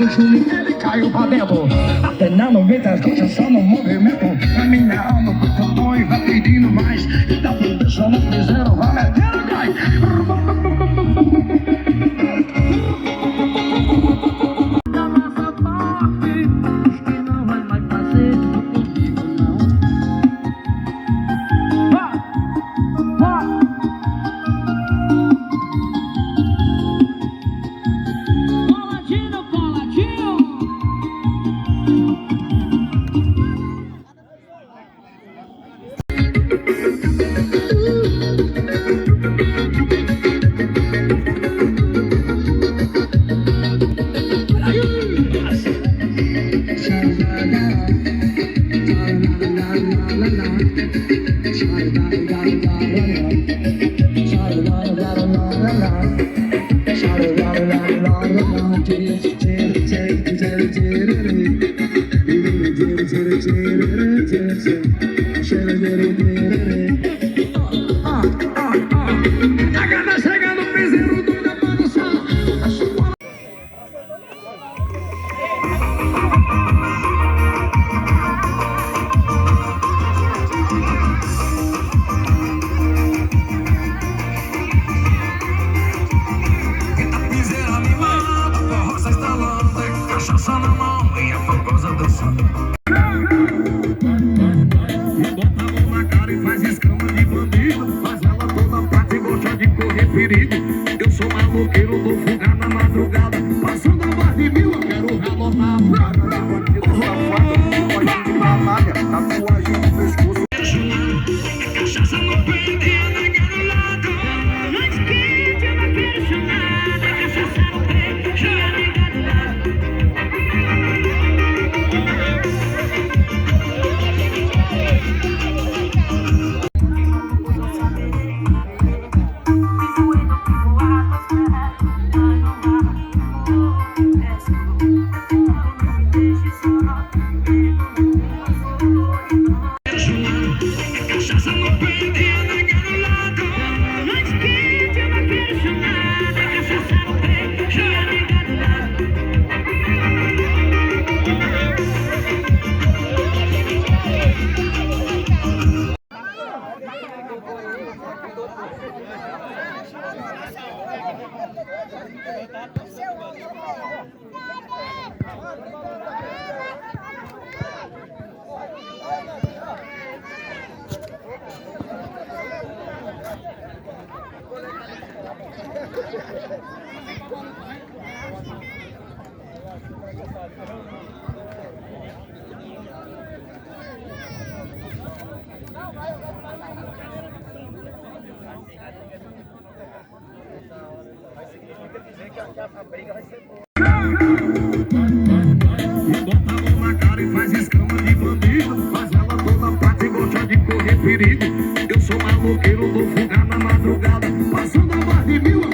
do Júlio, ele caiu pra dentro. Até na 90 as coisas só no movimento. A minha alma muito bom e vai pedindo mais. Então me deixa no piseiro, vai metendo gás. Da nossa parte, acho que não vai mais fazer isso comigo não. Coladinho, coladinho. Chegando o piseiro doido pra dançar. Piseira animada, com a roça estalando, cachaça na mão e a fogosa dançando. E bota a mão na cara e faz escama de bandido. Faz ela toda prata e gosta de correr perigo. Eu sou maloqueiro, dou fuga na madrugada. Passando a barra de mil, eu quero ralotar. Bandido safado, tatuagem de batalha, tatuagem no pescoço. Cachaça no peito e anda garulado. Mas que eu não quero chamar. Cachaça no peito e anda garulado. Cachaça no peito e anda garulado. Mas que eu não quero chamar. Cachaça no peito e anda garulado. A briga vai ser boa. E bota a mão na cara e faz escama de bandido. Faz ela toda prata e gosta de correr perigo. Eu sou maloqueiro, dou fuga na madrugada. Passando a barra de mil.